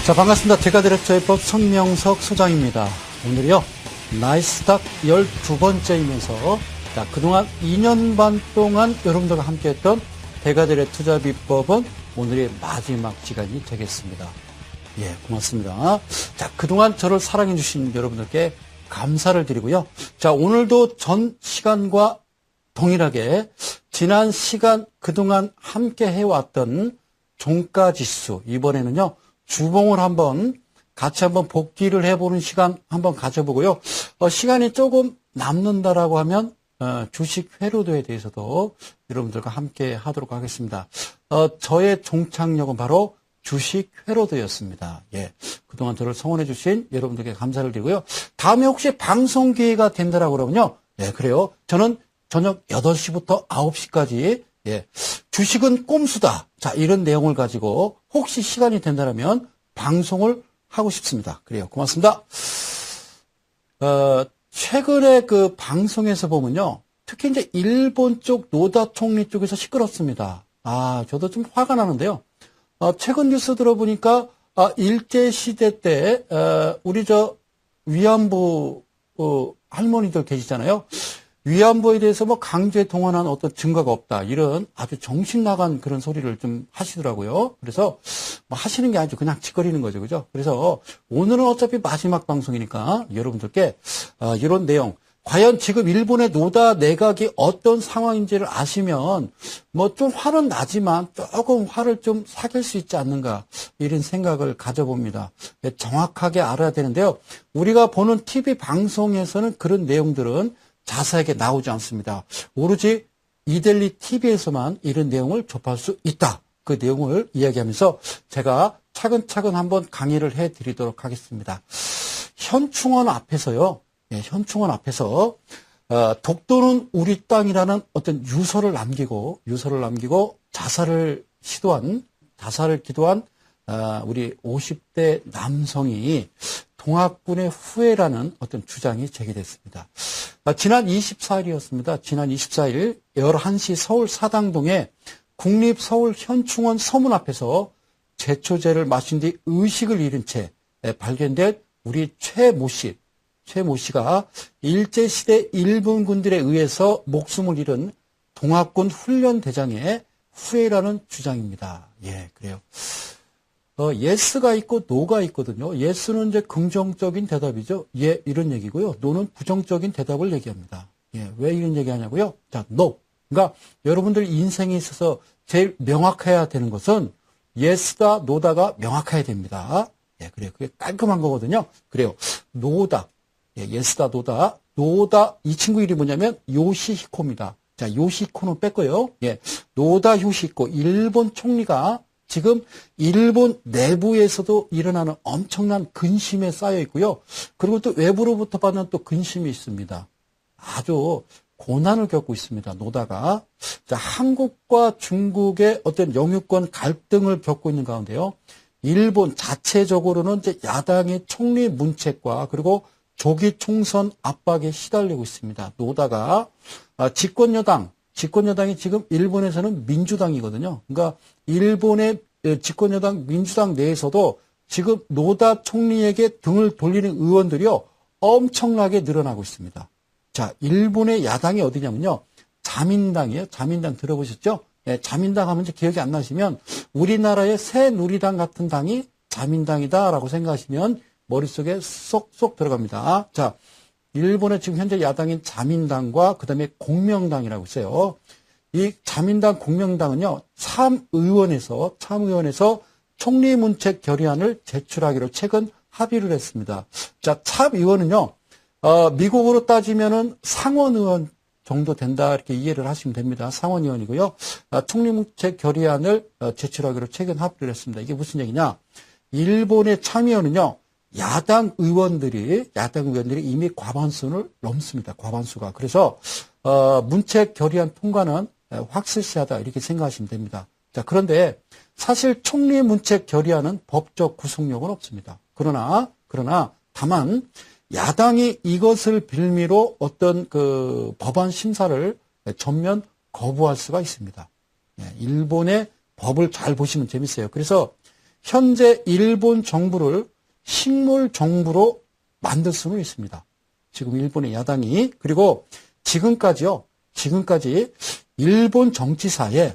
자, 반갑습니다. 대가디렉터의법 손명석 소장입니다. 오늘이요, 나이스닥 12번째이면서, 자, 그동안 2년 반 동안 여러분들과 함께했던 대가디렉 투자 비법은 오늘의 마지막 시간이 되겠습니다. 예, 고맙습니다. 자, 그동안 저를 사랑해주신 여러분들께 감사를 드리고요. 자, 오늘도 전 시간과 동일하게 지난 시간 그동안 함께 해왔던 종가지수, 이번에는요, 주봉을 같이 한번 복귀를 해보는 시간 한번 가져보고요. 시간이 조금 남는다라고 하면, 주식 회로도에 대해서도 여러분들과 함께 하도록 하겠습니다. 저의 종착역은 바로 주식 회로도였습니다. 예. 그동안 저를 성원해주신 여러분들께 감사를 드리고요. 다음에 혹시 방송 기회가 된다라고 그러면요. 예, 그래요. 저는 저녁 8시부터 9시까지, 예. 주식은 꼼수다. 자, 이런 내용을 가지고 혹시 시간이 된다면 방송을 하고 싶습니다. 그래요. 고맙습니다. 최근에 그 방송에서 보면요. 특히 이제 일본 쪽 노다 총리 쪽에서 시끄럽습니다. 저도 좀 화가 나는데요. 최근 뉴스 들어보니까, 일제시대 때, 우리 위안부, 할머니들 계시잖아요. 위안부에 대해서 뭐 강제 동원한 어떤 증거가 없다. 이런 아주 정신 나간 그런 소리를 좀 하시더라고요. 그래서 뭐 하시는 게 아니죠. 그냥 짓거리는 거죠. 그죠? 그래서 오늘은 어차피 마지막 방송이니까 여러분들께, 이런 내용. 과연 지금 일본의 노다 내각이 어떤 상황인지를 아시면 뭐 좀 화는 나지만 조금 화를 좀 사귈 수 있지 않는가 이런 생각을 가져봅니다. 정확하게 알아야 되는데요. 우리가 보는 TV 방송에서는 그런 내용들은 자세하게 나오지 않습니다. 오로지 이데일리 TV에서만 이런 내용을 접할 수 있다. 그 내용을 이야기하면서 제가 차근차근 한번 강의를 해드리도록 하겠습니다. 현충원 앞에서요. 예, 현충원 앞에서 독도는 우리 땅이라는 어떤 유서를 남기고 자살을 기도한 우리 50대 남성이 동학군의 후예라는 어떤 주장이 제기됐습니다. 지난 24일이었습니다. 지난 24일 11시 서울 사당동의 국립서울현충원 서문 앞에서 제초제를 마신 뒤 의식을 잃은 채 발견된 우리 최 모 씨가 일제시대 일본 군들에 의해서 목숨을 잃은 동학군 훈련대장의 후예라는 주장입니다. 예, 그래요. 예스가 있고 노가 있거든요. 예스는 이제 긍정적인 대답이죠. 예, 이런 얘기고요. 노는 부정적인 대답을 얘기합니다. 예, 왜 이런 얘기 하냐고요? 자, no. 그러니까 여러분들 인생에 있어서 제일 명확해야 되는 것은 예스다, 노다가 명확해야 됩니다. 예, 그래요. 그게 깔끔한 거거든요. 그래요. 노다. 예, 예스다, 노다. 노다, 이 친구 이름이 뭐냐면 요시히코입니다. 자, 요시히코는 뺐고요. 예, 노다 요시히코, 일본 총리가 지금 일본 내부에서도 일어나는 엄청난 근심에 쌓여 있고요. 그리고 또 외부로부터 받는 또 근심이 있습니다. 아주 고난을 겪고 있습니다. 노다가. 자, 한국과 중국의 어떤 영유권 갈등을 겪고 있는 가운데요. 일본 자체적으로는 이제 야당의 총리 문책과 그리고 조기 총선 압박에 시달리고 있습니다. 노다가 집권여당이 지금 일본에서는 민주당이거든요. 그러니까 일본의 집권여당 민주당 내에서도 지금 노다 총리에게 등을 돌리는 의원들이요. 엄청나게 늘어나고 있습니다. 자, 일본의 야당이 어디냐면요. 자민당이에요. 자민당 들어보셨죠? 네, 자민당 하면 기억이 안 나시면 우리나라의 새누리당 같은 당이 자민당이다라고 생각하시면 머릿속에 쏙쏙 들어갑니다. 자, 일본의 지금 현재 야당인 자민당과 그다음에 공명당이라고 있어요. 이 자민당 공명당은요. 참의원에서 총리 문책 결의안을 제출하기로 최근 합의를 했습니다. 자, 참의원은요. 미국으로 따지면은 상원의원 정도 된다 이렇게 이해를 하시면 됩니다. 상원의원이고요. 총리 문책 결의안을 제출하기로 최근 합의를 했습니다. 이게 무슨 얘기냐? 일본의 참의원은요. 야당 의원들이 이미 과반수를 넘습니다. 과반수가. 그래서 문책 결의안 통과는 확실시하다 이렇게 생각하시면 됩니다. 자, 그런데 사실 총리 문책 결의안은 법적 구속력은 없습니다. 그러나 다만 야당이 이것을 빌미로 어떤 그 법안 심사를 전면 거부할 수가 있습니다. 일본의 법을 잘 보시면 재밌어요. 그래서 현재 일본 정부를 식물 정부로 만들 수는 있습니다. 지금 일본의 야당이. 그리고 지금까지 일본 정치사에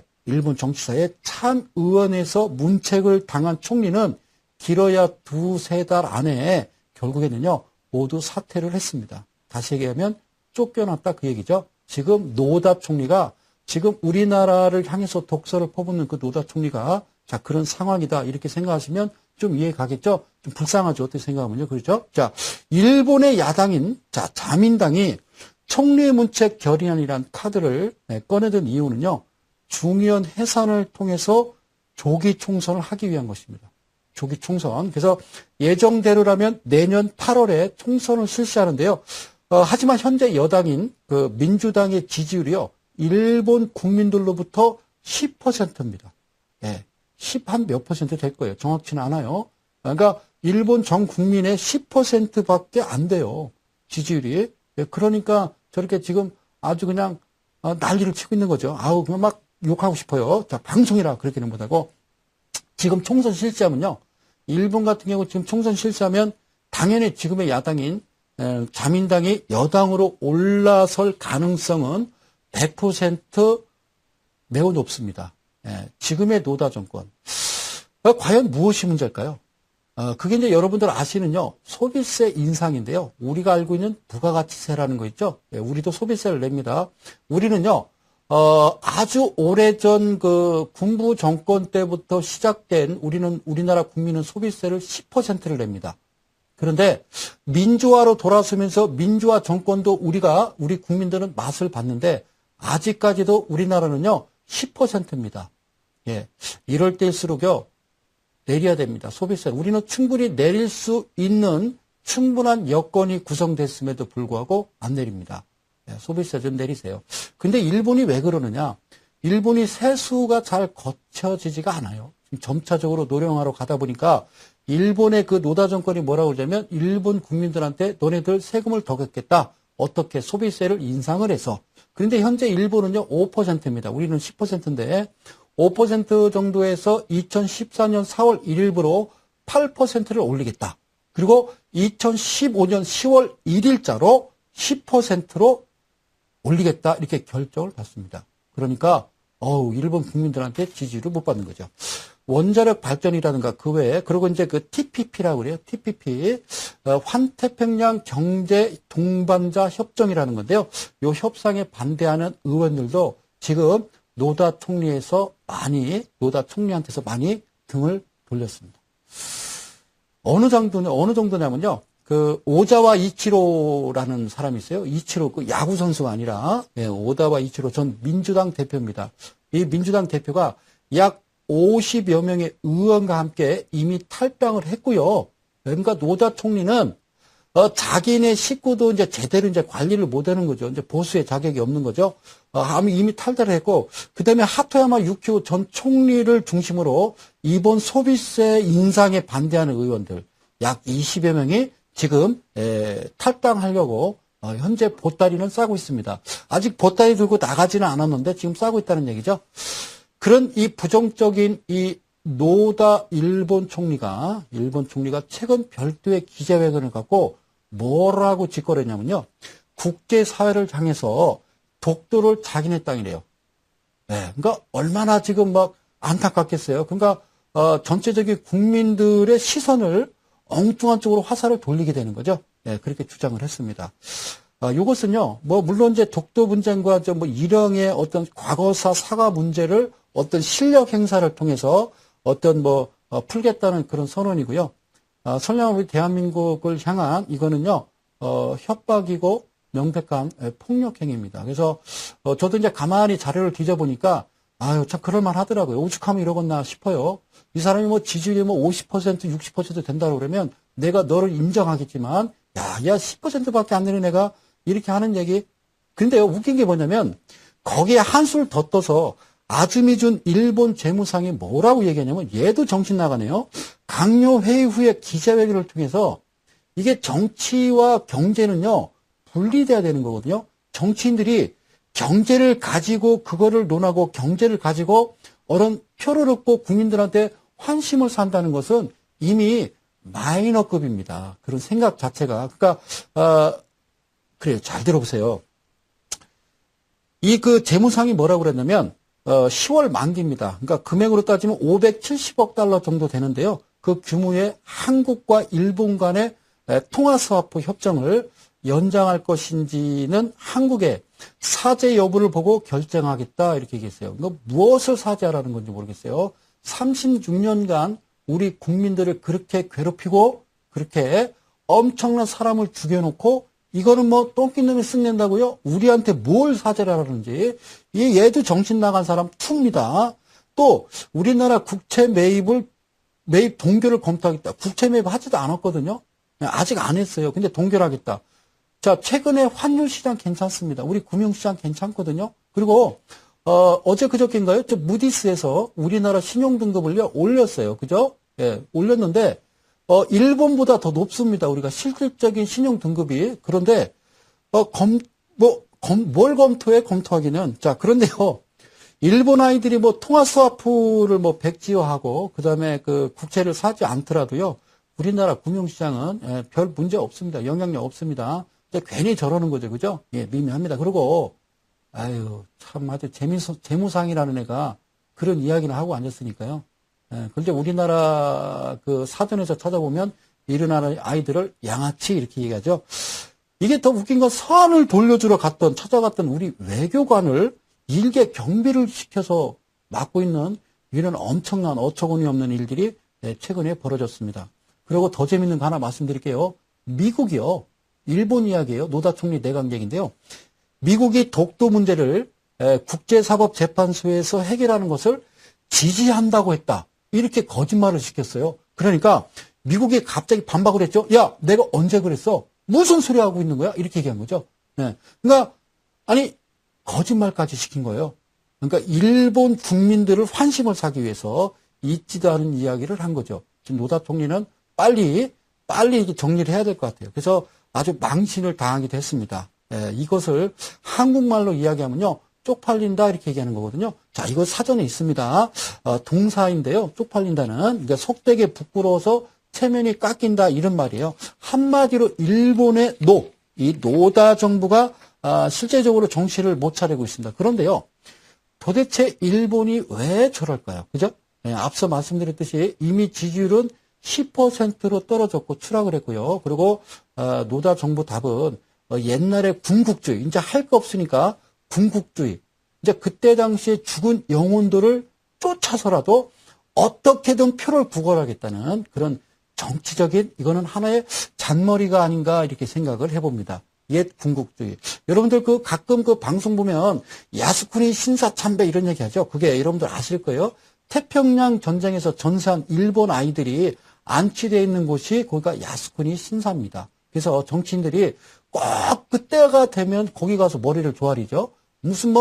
참의원에서 문책을 당한 총리는 길어야 2-3달 안에 결국에는요, 모두 사퇴를 했습니다. 다시 얘기하면 쫓겨났다 그 얘기죠. 지금 노다 총리가 지금 우리나라를 향해서 독서를 퍼붓는 그 노다 총리가 자, 그런 상황이다. 이렇게 생각하시면 좀 이해 가겠죠? 좀 불쌍하죠. 어떻게 생각하면요. 그렇죠? 자, 일본의 야당인, 자, 자민당이 총리의 문책 결의안이라는 카드를 꺼내든 이유는요, 중의원 해산을 통해서 조기 총선을 하기 위한 것입니다. 조기 총선. 그래서 예정대로라면 내년 8월에 총선을 실시하는데요. 하지만 현재 여당인 그 민주당의 지지율이요, 일본 국민들로부터 10%입니다. 예, 10 한 몇 퍼센트 될 거예요. 정확치는 않아요. 그러니까 일본 전 국민의 10%밖에 안 돼요. 지지율이. 예, 그러니까 저렇게 지금 아주 그냥 난리를 치고 있는 거죠. 아우, 그냥 막 욕하고 싶어요. 자, 방송이라 그렇게는 못하고. 지금 총선 실시하면요, 일본 같은 경우 지금 총선 실시하면 당연히 지금의 야당인 자민당이 여당으로 올라설 가능성은 100% 매우 높습니다. 예, 지금의 노다 정권. 과연 무엇이 문제일까요? 그게 이제 여러분들 아시는요, 소비세 인상인데요. 우리가 알고 있는 부가가치세라는 거 있죠? 예, 우리도 소비세를 냅니다. 우리는요, 아주 오래전 그 군부 정권 때부터 시작된 우리나라 국민은 소비세를 10%를 냅니다. 그런데 민주화로 돌아서면서 민주화 정권도 우리 국민들은 맛을 봤는데 아직까지도 우리나라는요, 10%입니다. 예. 이럴 때일수록요, 내려야 됩니다. 소비세를. 우리는 충분히 내릴 수 있는 충분한 여건이 구성됐음에도 불구하고 안 내립니다. 예, 소비세 좀 내리세요. 근데 일본이 왜 그러느냐? 일본이 세수가 잘 거쳐지지가 않아요. 지금 점차적으로 노령화로 가다 보니까 일본의 그 노다 정권이 뭐라고 그러냐면 일본 국민들한테 너네들 세금을 더 걷겠다. 어떻게 소비세를 인상을 해서. 그런데 현재 일본은요, 5%입니다. 우리는 10%인데 5% 정도에서 2014년 4월 1일부로 8%를 올리겠다. 그리고 2015년 10월 1일자로 10%로 올리겠다. 이렇게 결정을 받습니다. 그러니까 일본 국민들한테 지지를 못 받는 거죠. 원자력 발전이라든가 그 외에, 그리고 이제 그 TPP라고 그래요. TPP, 환태평양 경제 동반자 협정이라는 건데요. 이 협상에 반대하는 의원들도 지금 노다 총리한테서 많이 등을 돌렸습니다. 어느 정도냐면요. 그 오자와 이치로라는 사람이 있어요. 이치로 그 야구 선수가 아니라, 예, 오다와 이치로 전 민주당 대표입니다. 이 민주당 대표가 약 50여 명의 의원과 함께 이미 탈당을 했고요. 그러니까 노다 총리는 자기네 식구도 이제 제대로 이제 관리를 못하는 거죠. 이제 보수의 자격이 없는 거죠. 이미 탈당을 했고, 그 다음에 하토야마 유키오 전 총리를 중심으로 이번 소비세 인상에 반대하는 의원들 약 20여 명이 지금 탈당하려고 현재 보따리는 싸고 있습니다. 아직 보따리 들고 나가지는 않았는데 지금 싸고 있다는 얘기죠. 그런 이 부정적인 이 노다 일본 총리가 최근 별도의 기자회견을 갖고 뭐라고 짓거렸냐면요. 국제사회를 향해서 독도를 자기네 땅이래요. 네, 그러니까 얼마나 지금 막 안타깝겠어요. 그러니까 전체적인 국민들의 시선을 엉뚱한 쪽으로 화살을 돌리게 되는 거죠. 네, 그렇게 주장을 했습니다. 이것은요, 물론 이제 독도 분쟁과 일영의 어떤 과거사 사과 문제를 어떤 실력 행사를 통해서 풀겠다는 그런 선언이고요. 선량한 우리 대한민국을 향한 이거는요, 협박이고 명백한 폭력행위입니다. 그래서, 저도 이제 가만히 자료를 뒤져보니까, 참 그럴만 하더라고요. 오죽하면 이러겠나 싶어요. 이 사람이 지지율이 50%, 60% 된다고 그러면 내가 너를 인정하겠지만, 야 10%밖에 안 되는 애가 이렇게 하는 얘기. 근데요, 웃긴 게 뭐냐면, 거기에 한술 더 떠서 아즈미준 일본 재무상이 뭐라고 얘기하냐면, 얘도 정신 나가네요. 강요 회의 후에 기자회견을 통해서 이게 정치와 경제는요, 분리돼야 되는 거거든요. 정치인들이 경제를 가지고 그거를 논하고 경제를 가지고 표를 얻고 국민들한테 환심을 산다는 것은 이미 마이너급입니다. 그런 생각 자체가. 그러니까, 그래요. 잘 들어보세요. 이 그 재무상이 뭐라고 그랬냐면, 10월 만기입니다. 그러니까 금액으로 따지면 570억 달러 정도 되는데요. 그 규모의 한국과 일본 간의 통화스와프 협정을 연장할 것인지는 한국의 사죄 여부를 보고 결정하겠다 이렇게 얘기했어요. 이거 무엇을 사죄하라는 건지 모르겠어요. 36년간 우리 국민들을 그렇게 괴롭히고 그렇게 엄청난 사람을 죽여놓고 이거는 뭐 똥끼놈이 쓱낸다고요? 우리한테 뭘 사죄를 하라는지. 얘도 정신 나간 사람 투입니다. 또 우리나라 국채 매입 동결을 검토하겠다. 국채 매입 하지도 않았거든요. 아직 안 했어요. 근데 동결하겠다. 자, 최근에 환율 시장 괜찮습니다. 우리 금융시장 괜찮거든요. 그리고 어제 그저께인가요? 저 무디스에서 우리나라 신용 등급을요 올렸어요. 그죠? 예, 올렸는데 일본보다 더 높습니다. 우리가 실질적인 신용 등급이. 그런데 뭘 검토하기는. 자, 그런데요. 일본 아이들이 뭐 통화 스와프를 뭐 백지화하고 그다음에 그 국채를 사지 않더라도요. 우리나라 금융시장은 별 문제 없습니다. 영향력 없습니다. 괜히 저러는 거죠. 그죠? 예, 미미합니다. 그리고 아유, 참 아주 재무상이라는 애가 그런 이야기를 하고 앉았으니까요. 예, 그런데 우리나라 그 사전에서 찾아보면 일어나는 아이들을 양아치 이렇게 얘기하죠. 이게 더 웃긴 건 서한을 돌려주러 찾아갔던 우리 외교관을 일개 경비를 시켜서 맡고 있는 이런 엄청난 어처구니 없는 일들이 최근에 벌어졌습니다. 그리고 더 재밌는 거 하나 말씀드릴게요. 미국이요. 일본 이야기예요. 노다 총리 내각 얘기인데요. 미국이 독도 문제를 국제사법재판소에서 해결하는 것을 지지한다고 했다. 이렇게 거짓말을 시켰어요. 그러니까 미국이 갑자기 반박을 했죠. 야, 내가 언제 그랬어? 무슨 소리 하고 있는 거야? 이렇게 얘기한 거죠. 네. 그러니까 아니 거짓말까지 시킨 거예요. 그러니까 일본 국민들을 환심을 사기 위해서 있지도 않은 이야기를 한 거죠. 지금 노다 총리는 빨리 정리를 해야 될 것 같아요. 그래서 아주 망신을 당하기도 했습니다. 이것을 한국말로 이야기하면요. 쪽팔린다 이렇게 얘기하는 거거든요. 자, 이거 사전에 있습니다. 동사인데요. 쪽팔린다는 그러니까 속되게 부끄러워서 체면이 깎인다 이런 말이에요. 한마디로 일본의 이 노다 정부가 실제적으로 정신을 못 차리고 있습니다. 그런데요. 도대체 일본이 왜 저럴까요? 그죠? 앞서 말씀드렸듯이 이미 지지율은 10%로 떨어졌고 추락을 했고요. 그리고 노다 정부 답은 옛날에 군국주의, 이제 할 거 없으니까 군국주의. 이제 그때 당시에 죽은 영혼들을 쫓아서라도 어떻게든 표를 구걸하겠다는 그런 정치적인 이거는 하나의 잔머리가 아닌가 이렇게 생각을 해봅니다. 옛 군국주의. 여러분들 가끔 방송 보면 야스쿠니 신사참배 이런 얘기 하죠. 그게 여러분들 아실 거예요. 태평양 전쟁에서 전사한 일본 아이들이 안치되어 있는 곳이 거기가 야스쿠니 신사입니다. 그래서 정치인들이 꼭 그때가 되면 거기 가서 머리를 조아리죠. 무슨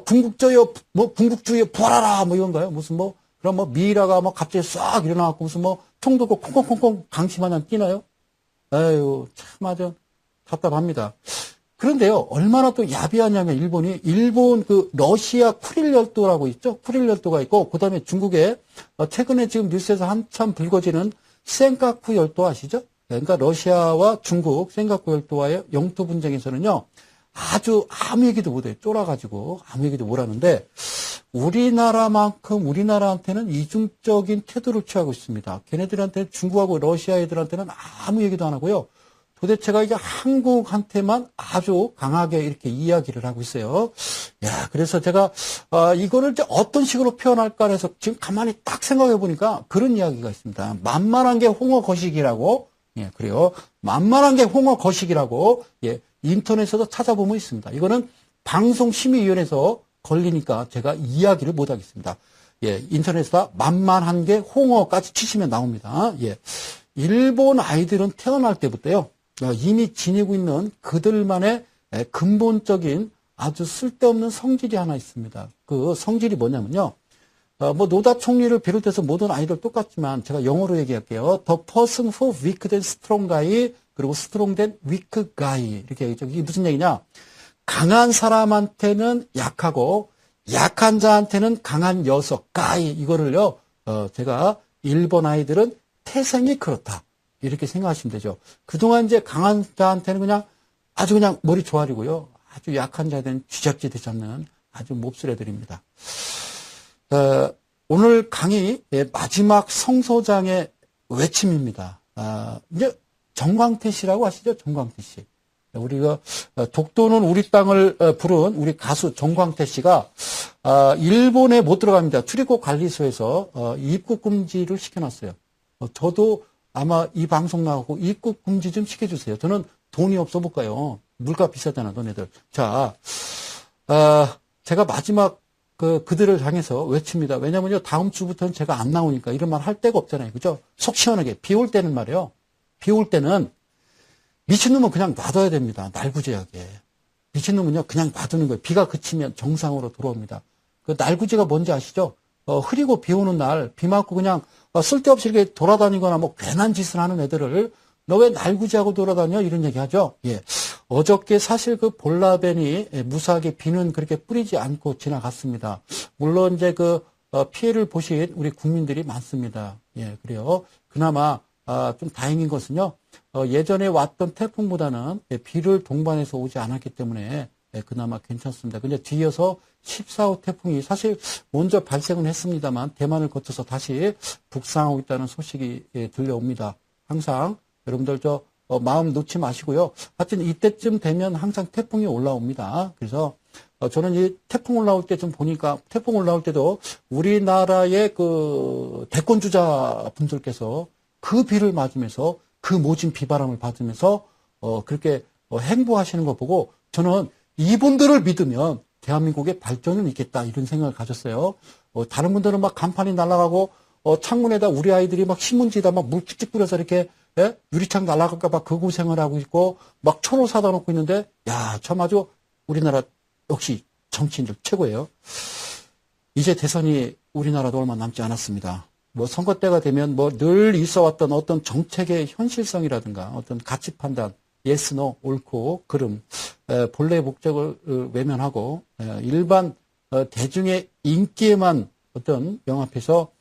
군국주의 부활하라 이건가요? 무슨 그럼 미이라가 갑자기 싹 일어나갖고 무슨 총 들고 콩콩콩콩 강시마냥 뛰나요? 아유, 참 아주 답답합니다. 그런데요, 얼마나 또 야비하냐면 일본 러시아 쿠릴 열도라고 있죠? 쿠릴 열도가 있고, 그 다음에 중국에 최근에 지금 뉴스에서 한참 불거지는 센카쿠 열도 아시죠? 그러니까 러시아와 중국 센카쿠 열도와의 영토 분쟁에서는요, 아주 아무 얘기도 못해요. 쫄아가지고 아무 얘기도 못하는데, 우리나라한테는 이중적인 태도를 취하고 있습니다. 걔네들한테는 중국하고 러시아 애들한테는 아무 얘기도 안 하고요. 도대체가 이게 한국한테만 아주 강하게 이렇게 이야기를 하고 있어요. 야, 그래서 제가, 이거를 이제 어떤 식으로 표현할까 해서 지금 가만히 딱 생각해 보니까 그런 이야기가 있습니다. 만만한 게 홍어 거식이라고, 예, 그래요. 만만한 게 홍어 거식이라고, 예, 인터넷에서 찾아보면 있습니다. 이거는 방송심의위원회에서 걸리니까 제가 이야기를 못 하겠습니다. 예, 인터넷에다 만만한 게 홍어까지 치시면 나옵니다. 예. 일본 아이들은 태어날 때부터요, 이미 지니고 있는 그들만의 근본적인 아주 쓸데없는 성질이 하나 있습니다. 그 성질이 뭐냐면요. 노다 총리를 비롯해서 모든 아이들 똑같지만 제가 영어로 얘기할게요. The person who weak than strong guy, 그리고 strong than weak guy. 이렇게 얘기죠. 이게 무슨 얘기냐. 강한 사람한테는 약하고 약한 자한테는 강한 녀석, guy. 이거를요, 제가 일본 아이들은 태생이 그렇다. 이렇게 생각하시면 되죠. 그동안 이제 강한 자한테는 그냥 아주 그냥 머리 조아리고요. 아주 약한 자들은 쥐잡지 되지 않는 아주 몹쓸 애들입니다. 오늘 강의 마지막 성소장의 외침입니다. 이제 정광태 씨라고 아시죠? 정광태 씨. 우리가 독도는 우리 땅을 부른 우리 가수 정광태 씨가 일본에 못 들어갑니다. 출입국 관리소에서 입국 금지를 시켜놨어요. 저도 아마 이 방송 나가고 입국 금지 좀 시켜주세요. 저는 돈이 없어 못 가요. 물가 비싸잖아, 너네들. 자, 제가 마지막 그들을 향해서 외칩니다. 왜냐면요, 다음 주부터는 제가 안 나오니까 이런 말 할 데가 없잖아요. 그죠? 속 시원하게. 비 올 때는 말이에요. 비 올 때는 미친놈은 그냥 놔둬야 됩니다. 날구지하게. 미친놈은요, 그냥 놔두는 거예요. 비가 그치면 정상으로 돌아옵니다. 그 날구지가 뭔지 아시죠? 흐리고 비 오는 날, 비 맞고 그냥 쓸데없이 이렇게 돌아다니거나 뭐 괜한 짓을 하는 애들을 너 왜 날구지하고 돌아다녀? 이런 얘기 하죠. 예. 어저께 사실 그 볼라벤이 무사하게 비는 그렇게 뿌리지 않고 지나갔습니다. 물론 이제 피해를 보신 우리 국민들이 많습니다. 예, 그래요. 그나마 좀 다행인 것은요, 예전에 왔던 태풍보다는 비를 동반해서 오지 않았기 때문에 그나마 괜찮습니다. 근데 뒤이어서 14호 태풍이 사실 먼저 발생은 했습니다만 대만을 거쳐서 다시 북상하고 있다는 소식이 들려옵니다. 항상 여러분들 마음 놓지 마시고요. 하여튼 이때쯤 되면 항상 태풍이 올라옵니다. 그래서 저는 이 태풍 올라올 때 좀 보니까 태풍 올라올 때도 우리나라의 그 대권주자 분들께서 그 비를 맞으면서 그 모진 비바람을 받으면서 그렇게 행보하시는 거 보고 저는 이분들을 믿으면 대한민국의 발전은 있겠다 이런 생각을 가졌어요. 다른 분들은 막 간판이 날아가고 창문에다 우리 아이들이 막 신문지에다 막 물 찍찍 뿌려서 이렇게 유리창 날아갈까 봐 그 고생을 하고 있고 막 초로 사다 놓고 있는데 야, 참 아주 우리나라 역시 정치인들 최고예요. 이제 대선이 우리나라도 얼마 남지 않았습니다. 뭐 선거 때가 되면 뭐 늘 있어왔던 어떤 정책의 현실성이라든가 어떤 가치 판단, yes, no, 옳고 그름, 본래의 목적을 외면하고 일반 대중의 인기에만 어떤 영합해서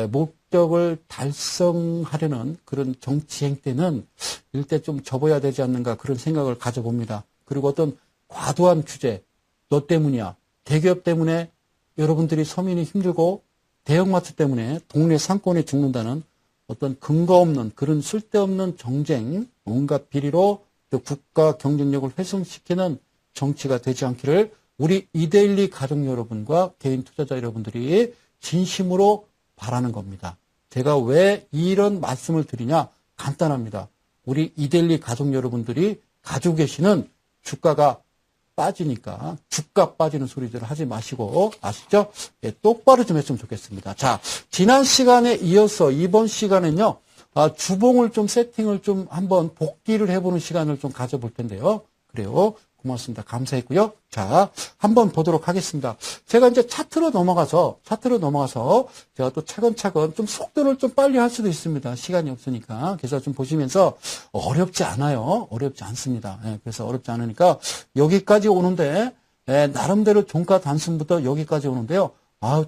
목적을 달성하려는 그런 정치 행태는 일대 좀 접어야 되지 않는가 그런 생각을 가져봅니다. 그리고 어떤 과도한 규제, 너 때문이야. 대기업 때문에 여러분들이 서민이 힘들고 대형마트 때문에 동네 상권이 죽는다는 어떤 근거 없는 그런 쓸데없는 정쟁, 온갖 비리로 국가 경쟁력을 훼손시키는 정치가 되지 않기를 우리 이데일리 가족 여러분과 개인 투자자 여러분들이 진심으로 바라는 겁니다. 제가 왜 이런 말씀을 드리냐? 간단합니다. 우리 이데일리 가족 여러분들이 가지고 계시는 주가가 빠지니까 주가 빠지는 소리들을 하지 마시고 아시죠? 예, 똑바로 좀 했으면 좋겠습니다. 자, 지난 시간에 이어서 이번 시간은요. 주봉을 좀 세팅을 좀 한번 복귀를 해보는 시간을 좀 가져볼 텐데요. 그래요. 고맙습니다. 감사했고요. 자, 한번 보도록 하겠습니다. 제가 이제 차트로 넘어가서 제가 또 차근차근 좀 속도를 좀 빨리 할 수도 있습니다. 시간이 없으니까. 그래서 좀 보시면서 어렵지 않아요. 어렵지 않습니다. 예, 그래서 어렵지 않으니까 여기까지 오는데, 나름대로 종가 단순부터 여기까지 오는데요.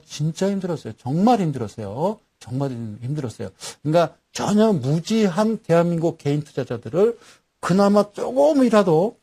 진짜 힘들었어요. 정말 힘들었어요. 정말 힘들었어요. 그러니까 전혀 무지한 대한민국 개인 투자자들을 그나마 조금이라도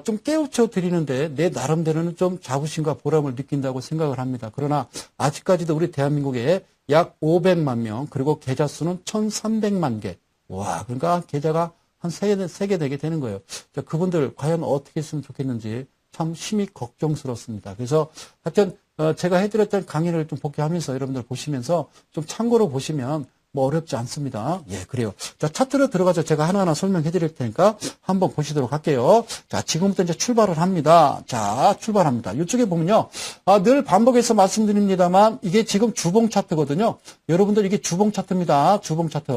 좀 깨우쳐 드리는데 내 나름대로는 좀 자부심과 보람을 느낀다고 생각을 합니다. 그러나 아직까지도 우리 대한민국에 약 500만 명 그리고 계좌 수는 1,300만 개. 와, 그러니까 계좌가 한 3개 되게 되는 거예요. 자, 그분들 과연 어떻게 했으면 좋겠는지 참 심히 걱정스럽습니다. 그래서 하여튼 제가 해드렸던 강의를 좀 복귀하면서 여러분들 보시면서 좀 참고로 보시면 뭐 어렵지 않습니다. 예, 그래요. 자, 차트로 들어가서 제가 하나하나 설명해 드릴 테니까 한번 보시도록 할게요. 자, 지금부터 이제 출발을 합니다. 자, 출발합니다. 이쪽에 보면요. 늘 반복해서 말씀드립니다만 이게 지금 주봉 차트거든요. 여러분들 이게 주봉 차트입니다. 주봉 차트.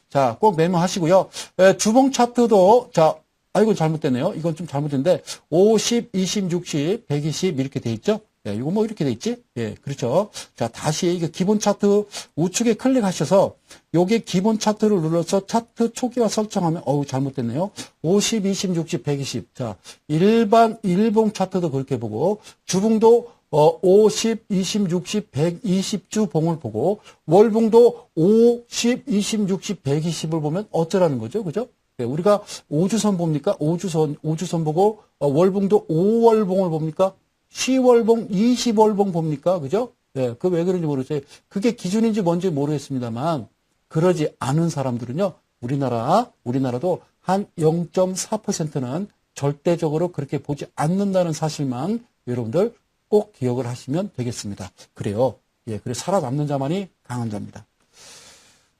자, 꼭 메모하시고요. 주봉 차트도 자, 이건 잘못됐네요. 이건 좀 잘못됐는데 50, 20, 60, 120 이렇게 돼 있죠. 예, 이거 뭐 이렇게 돼 있지? 예, 그렇죠. 자, 다시 이게 기본 차트 우측에 클릭하셔서 요게 기본 차트를 눌러서 차트 초기화 설정하면 잘못됐네요. 50, 20, 60, 120. 자, 일반 일봉 차트도 그렇게 보고 주봉도 50, 20, 60, 120주 봉을 보고 월봉도 5, 10, 20, 60, 120을 보면 어쩌라는 거죠. 그죠? 네, 우리가 5주선 봅니까? 5주선 보고 월봉도 5월봉을 봅니까? 10월봉, 20월봉 봅니까? 그죠? 네, 그 왜 그런지 모르겠어요. 그게 기준인지 뭔지 모르겠습니다만 그러지 않은 사람들은요. 우리나라도 한 0.4%는 절대적으로 그렇게 보지 않는다는 사실만 여러분들 꼭 기억을 하시면 되겠습니다. 그래요. 예, 그래 살아남는 자만이 강한 자입니다.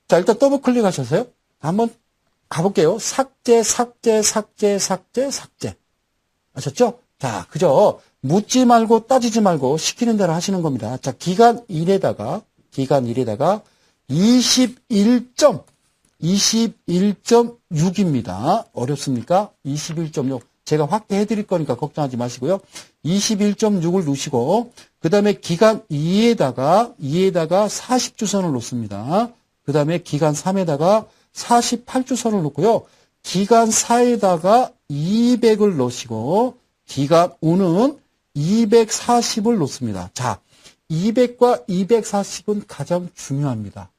자, 일단 더블 클릭하셔서요. 한번 가볼게요. 삭제. 아셨죠? 자, 그죠? 묻지 말고 따지지 말고 시키는 대로 하시는 겁니다. 자, 기간 1에다가 21.6입니다. 어렵습니까? 21.6. 제가 확대해 드릴 거니까 걱정하지 마시고요. 21.6을 놓으시고 그 다음에 기간 2에다가 40주선을 놓습니다. 그 다음에 기간 3에다가 48주선을 놓고요. 기간 4에다가 200을 넣으시고 기간 5는 240을 놓습니다. 자, 200과 240은 가장 중요합니다.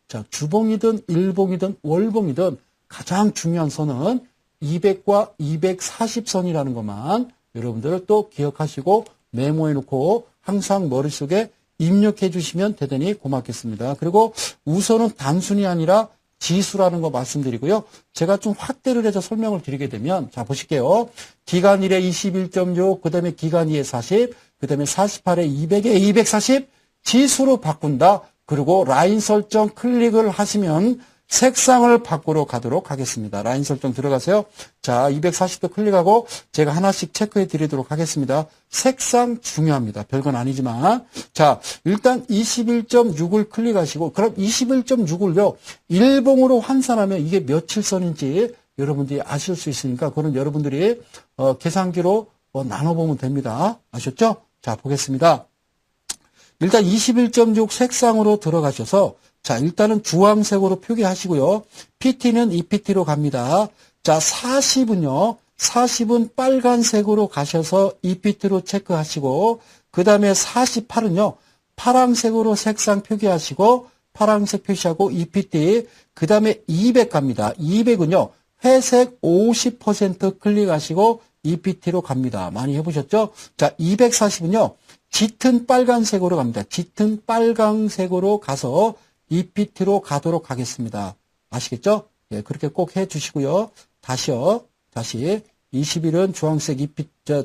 자, 주봉이든 일봉이든 월봉이든 가장 중요한 선은 200과 240선이라는 것만 여러분들을 또 기억하시고 메모해 놓고 항상 머릿속에 입력해 주시면 대단히 고맙겠습니다. 그리고 우선은 단순이 아니라 지수라는 거 말씀드리고요. 제가 좀 확대를 해서 설명을 드리게 되면 자 보실게요. 기간 1에 21.6, 그 다음에 기간 2에 40, 그 다음에 48에 200에 240 지수로 바꾼다. 그리고 라인 설정 클릭을 하시면 색상을 바꾸러 가도록 하겠습니다. 라인 설정 들어가세요. 자, 240도 클릭하고 제가 하나씩 체크해 드리도록 하겠습니다. 색상 중요합니다. 별건 아니지만. 자, 일단 21.6을 클릭하시고 그럼 21.6을요. 일봉으로 환산하면 이게 며칠 선인지 여러분들이 아실 수 있으니까 그건 여러분들이 계산기로 나눠보면 됩니다. 아셨죠? 자, 보겠습니다. 일단 21.6 색상으로 들어가셔서 자, 일단은 주황색으로 표기하시고요. PT는 EPT로 갑니다. 자, 40은 빨간색으로 가셔서 EPT로 체크하시고 그 다음에 48은요. 파란색으로 색상 표기하시고 파란색 표시하고 EPT 그 다음에 200 갑니다. 200은요. 회색 50% 클릭하시고 EPT로 갑니다. 많이 해보셨죠? 자, 240은요. 짙은 빨간색으로 갑니다. 짙은 빨강색으로 가서 EPT로 가도록 하겠습니다. 아시겠죠? 예, 그렇게 꼭 해주시고요. 다시 21은 주황색 EPT,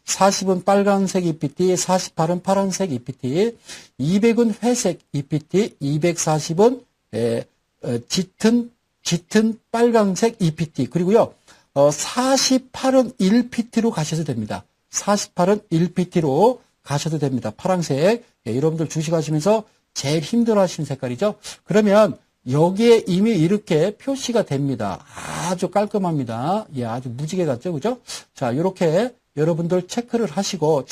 40은 빨간색 EPT, 48은 파란색 EPT, 200은 회색 EPT, 240은 짙은 빨간색 EPT, 그리고요, 48은 1PT로 가셔도 됩니다. 48은 1PT로 가셔도 됩니다. 파란색. 예, 여러분들 주식하시면서 제일 힘들어하시는 색깔이죠. 그러면 여기에 이미 이렇게 표시가 됩니다. 아주 깔끔합니다. 예, 아주 무지개 같죠, 그죠? 자, 이렇게 여러분들 체크를 하시고,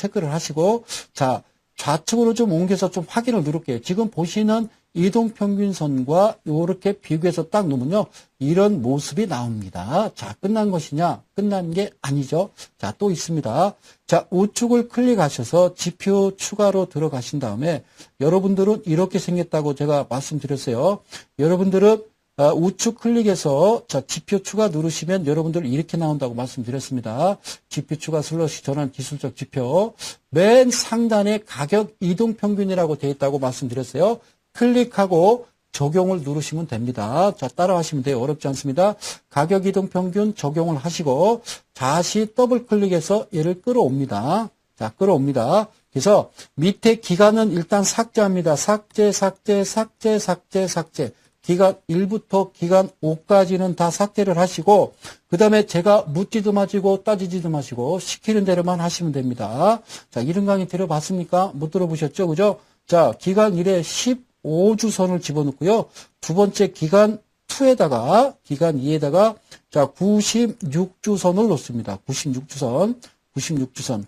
자, 좌측으로 좀 옮겨서 좀 확인을 누를게요. 지금 보시는 이동평균선과 이렇게 비교해서 딱 놓으면요. 이런 모습이 나옵니다. 자, 끝난 것이냐? 끝난 게 아니죠. 자, 또 있습니다. 자, 우측을 클릭하셔서 지표 추가로 들어가신 다음에 여러분들은 이렇게 생겼다고 제가 말씀드렸어요. 여러분들은 우측 클릭해서 자, 지표 추가 누르시면 여러분들 이렇게 나온다고 말씀드렸습니다. 지표 추가 슬러시 전환 기술적 지표. 맨 상단에 가격 이동평균이라고 되어 있다고 말씀드렸어요. 클릭하고 적용을 누르시면 됩니다. 자, 따라하시면 돼요. 어렵지 않습니다. 가격 이동 평균 적용을 하시고 다시 더블 클릭해서 얘를 끌어옵니다. 자, 끌어옵니다. 그래서 밑에 기간은 일단 삭제합니다. 삭제. 기간 1부터 기간 5까지는 다 삭제를 하시고 그 다음에 제가 묻지도 마시고 따지지도 마시고 시키는 대로만 하시면 됩니다. 자, 이런 강의 들어봤습니까? 못 들어보셨죠? 그죠? 자, 기간 1에 15주선을 집어넣고요. 두 번째 기간 2에다가, 기간 2에다가, 자, 96주선을 놓습니다. 96주선.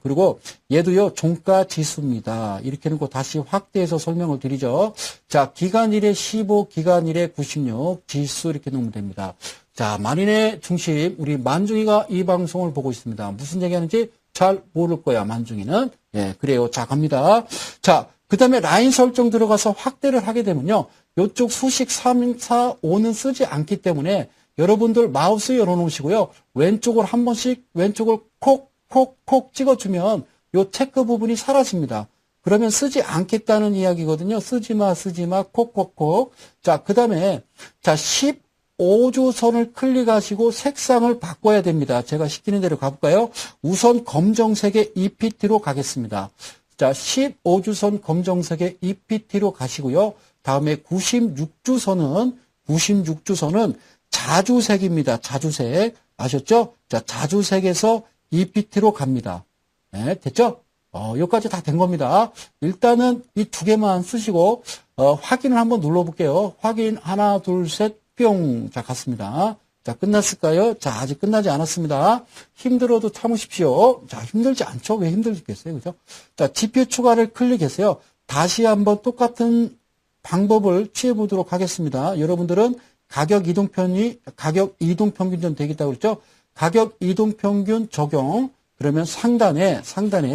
그리고 얘도요, 종가 지수입니다. 이렇게 놓고 다시 확대해서 설명을 드리죠. 자, 기간 1에 15, 기간 1에 96, 지수 이렇게 놓으면 됩니다. 자, 만인의 중심, 우리 만중이가 이 방송을 보고 있습니다. 무슨 얘기하는지 잘 모를 거야, 만중이는. 예, 그래요. 자, 갑니다. 자, 그 다음에 라인 설정 들어가서 확대를 하게 되면요. 이쪽 수식 3, 4, 5는 쓰지 않기 때문에 여러분들 마우스 열어놓으시고요. 왼쪽을 한 번씩 왼쪽을 콕 찍어주면 요 체크 부분이 사라집니다. 그러면 쓰지 않겠다는 이야기거든요. 쓰지 마, 콕. 자, 그 다음에, 자, 15주선을 클릭하시고 색상을 바꿔야 됩니다. 제가 시키는 대로 가볼까요? 우선 검정색의 EPT로 가겠습니다. 자, 15주선 검정색의 EPT로 가시고요. 다음에 96주선은 자주색입니다. 자주색. 아셨죠? 자, 자주색에서 EPT로 갑니다. 네, 됐죠? 여기까지 다 된 겁니다. 일단은 이 두 개만 쓰시고, 확인을 한번 눌러볼게요. 확인, 하나, 둘, 셋, 뿅. 자, 갔습니다. 자, 끝났을까요? 자, 아직 끝나지 않았습니다. 힘들어도 참으십시오. 자, 힘들지 않죠? 왜 힘들겠어요? 그죠? 자, 지표 추가를 클릭했어요. 다시 한번 똑같은 방법을 취해보도록 하겠습니다. 여러분들은 가격 이동평균 되겠다고 그랬죠? 가격 이동평균 적용. 그러면 상단에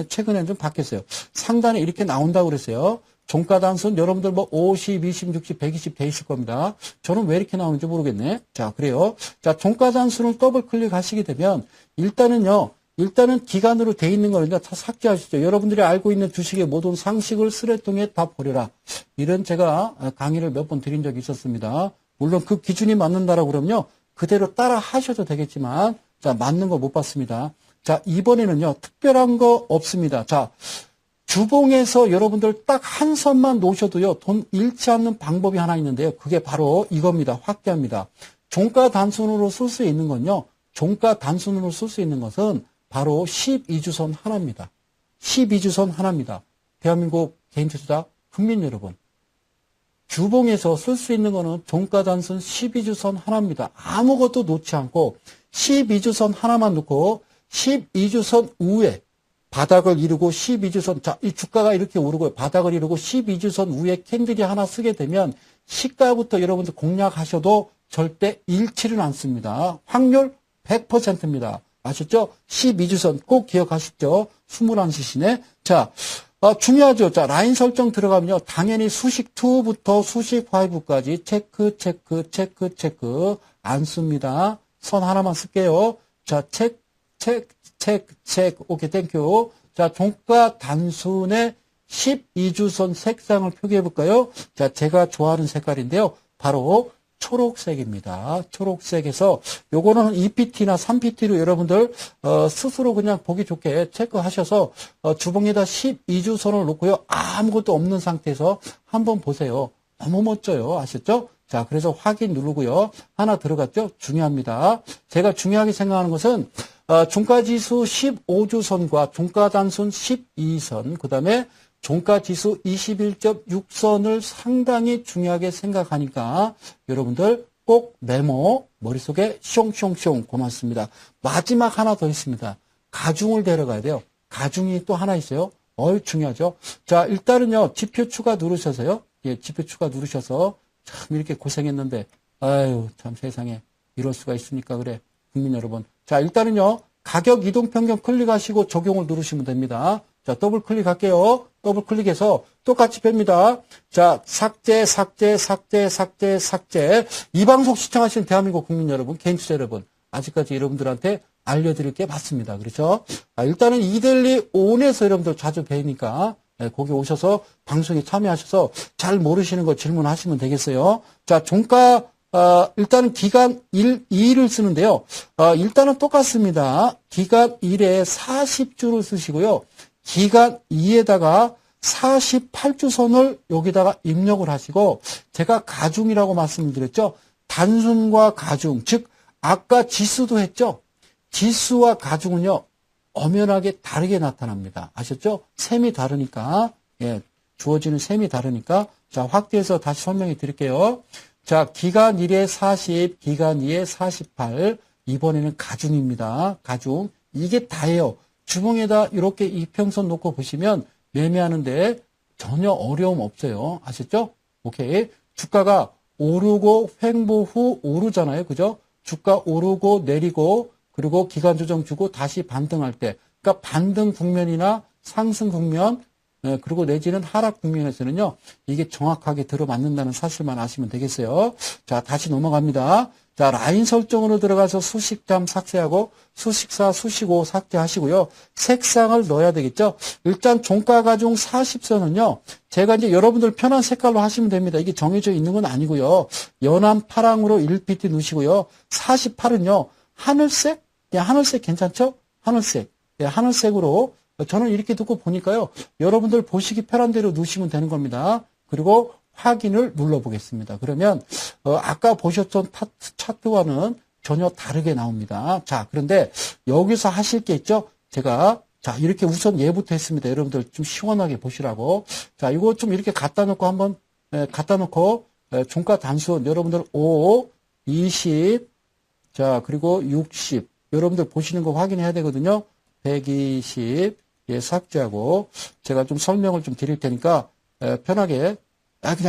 최근에 좀 바뀌었어요. 상단에 이렇게 나온다고 그랬어요. 종가 단순 여러분들 뭐 50, 20, 60, 120 돼 있을 겁니다. 저는 왜 이렇게 나오는지 모르겠네. 자, 그래요. 자, 종가 단순을 더블 클릭하시게 되면 일단은 기간으로 돼 있는 거니까 다 삭제하시죠. 여러분들이 알고 있는 주식의 모든 상식을 쓰레통에 다 버려라. 이런 제가 강의를 몇 번 드린 적이 있었습니다. 물론 그 기준이 맞는다라고 그러면요. 그대로 따라 하셔도 되겠지만 자, 맞는 거 못 봤습니다. 자, 이번에는요, 특별한 거 없습니다. 자, 주봉에서 여러분들 딱 한 선만 놓으셔도요, 돈 잃지 않는 방법이 하나 있는데요. 그게 바로 이겁니다. 확대합니다. 종가 단순으로 쓸 수 있는 건요, 바로 12주선 하나입니다. 12주선 하나입니다. 대한민국 개인투자 국민 여러분. 주봉에서 쓸 수 있는 거는 종가 단순 12주선 하나입니다. 아무것도 놓지 않고 12주선 하나만 놓고 12주선 우에 바닥을 이루고 12주선, 자, 이 주가가 이렇게 오르고 바닥을 이루고 12주선 우에 캔들이 하나 쓰게 되면 시가부터 여러분들 공략하셔도 절대 잃지는 않습니다. 확률 100%입니다. 아셨죠? 12주선 꼭 기억하시죠? 21시시네. 자, 중요하죠. 자, 라인 설정 들어가면요. 당연히 수식 2부터 수식 5까지 체크 안 씁니다. 선 하나만 쓸게요. 자, 체크. 오케이, 땡큐. 자, 종가 단순의 12주선 색상을 표기해 볼까요? 자, 제가 좋아하는 색깔인데요. 바로 초록색입니다. 초록색에서 요거는 2PT나 3PT로 여러분들 스스로 그냥 보기 좋게 체크하셔서 주봉에다 12주선을 놓고요. 아무것도 없는 상태에서 한번 보세요. 너무 멋져요. 아셨죠? 자, 그래서 확인 누르고요. 하나 들어갔죠? 중요합니다. 제가 중요하게 생각하는 것은 종가지수 15주선과 종가단순 12선, 그 다음에 종가지수 21.6선을 상당히 중요하게 생각하니까 여러분들 꼭 메모 머릿속에 숑숑숑 고맙습니다. 마지막 하나 더 있습니다. 가중을 데려가야 돼요. 가중이 또 하나 있어요. 중요하죠. 자, 일단은요, 지표 추가 누르셔서요. 예, 지표 추가 누르셔서 참 이렇게 고생했는데, 아유, 참 세상에 이럴 수가 있습니까? 그래. 국민 여러분. 자, 일단은요, 가격 이동평균 클릭하시고 적용을 누르시면 됩니다. 자, 더블 클릭할게요. 더블 클릭해서 똑같이 뺍니다. 자, 삭제. 이 방송 시청하시는 대한민국 국민 여러분, 개인투자 여러분, 아직까지 여러분들한테 알려드릴 게 맞습니다. 그렇죠? 일단은 이델리 온에서 여러분들 자주 뵈니까 거기 오셔서 방송에 참여하셔서 잘 모르시는 거 질문하시면 되겠어요. 자, 종가 일단은 기간 2를 쓰는데요. 일단은 똑같습니다. 기간 1에 40주를 쓰시고요. 기간 2에다가 48주선을 여기다가 입력을 하시고, 제가 가중이라고 말씀드렸죠. 단순과 가중, 즉 아까 지수도 했죠. 지수와 가중은요, 엄연하게 다르게 나타납니다. 아셨죠? 셈이 다르니까, 예, 주어지는 셈이 다르니까. 자, 확대해서 다시 설명해 드릴게요. 자, 기간 1에 40, 기간 2에 48. 이번에는 가중입니다. 가중. 이게 다예요. 주봉에다 이렇게 이평선 놓고 보시면 매매하는데 전혀 어려움 없어요. 아셨죠? 오케이. 주가가 오르고 횡보 후 오르잖아요. 그죠? 주가 오르고 내리고 그리고 기간 조정 주고 다시 반등할 때 그러니까 반등 국면이나 상승 국면, 그리고 내지는 하락 국면에서는요, 이게 정확하게 들어맞는다는 사실만 아시면 되겠어요. 자, 다시 넘어갑니다. 자, 라인 설정으로 들어가서 수식잠 삭제하고 수식사, 수식오 삭제하시고요. 색상을 넣어야 되겠죠. 일단 종가 가중 40선은요. 제가 이제 여러분들 편한 색깔로 하시면 됩니다. 이게 정해져 있는 건 아니고요. 연한 파랑으로 1pt 넣으시고요. 48은요. 하늘색? 예, 하늘색 괜찮죠? 하늘색. 예, 하늘색으로 저는 이렇게 듣고 보니까요. 여러분들 보시기 편한 대로 넣으시면 되는 겁니다. 그리고 확인을 눌러보겠습니다. 그러면 아까 보셨던 차트와는 전혀 다르게 나옵니다. 자, 그런데 여기서 하실 게 있죠? 제가 자 이렇게 우선 예부터 했습니다. 여러분들 좀 시원하게 보시라고. 자, 이거 좀 이렇게 갖다 놓고 한번 갖다 놓고 종가 단순 여러분들 5, 20, 자 그리고 60 여러분들 보시는 거 확인해야 되거든요. 120 예, 삭제하고 제가 좀 설명을 좀 드릴 테니까 편하게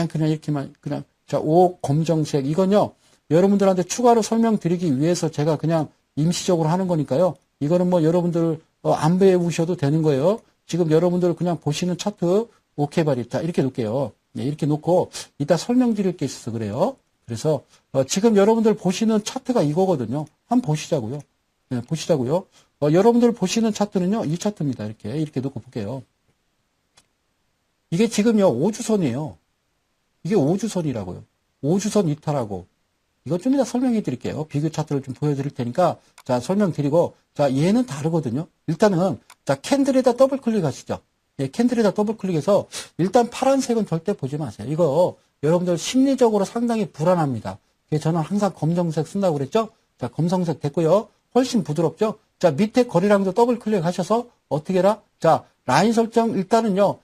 그냥 이렇게만 그냥 자 5 검정색 이건요 여러분들한테 추가로 설명드리기 위해서 제가 그냥 임시적으로 하는 거니까요. 이거는 뭐 여러분들 안 배우셔도 되는 거예요. 지금 여러분들 그냥 보시는 차트 오케이 바리 자 이렇게 놓을게요. 네, 이렇게 놓고 이따 설명드릴 게 있어서 그래요. 그래서 지금 여러분들 보시는 차트가 이거거든요. 한번 보시자고요. 네, 보시자고요. 여러분들 보시는 차트는요 이 차트입니다. 이렇게 놓고 볼게요. 이게 지금요 5주선이에요. 이게 5주선이라고요. 5주선 이탈하고 이거 좀 이따 설명해 드릴게요. 비교 차트를 좀 보여드릴 테니까 자 설명드리고 자 얘는 다르거든요. 일단은 자 캔들에다 더블 클릭하시죠. 예, 캔들에다 더블 클릭해서 일단 파란색은 절대 보지 마세요. 이거 여러분들 심리적으로 상당히 불안합니다. 그래서 저는 항상 검정색 쓴다고 그랬죠. 자 검정색 됐고요. 훨씬 부드럽죠. 자 밑에 거래량도 더블 클릭하셔서 어떻게 해라? 자 라인 설정 일단은요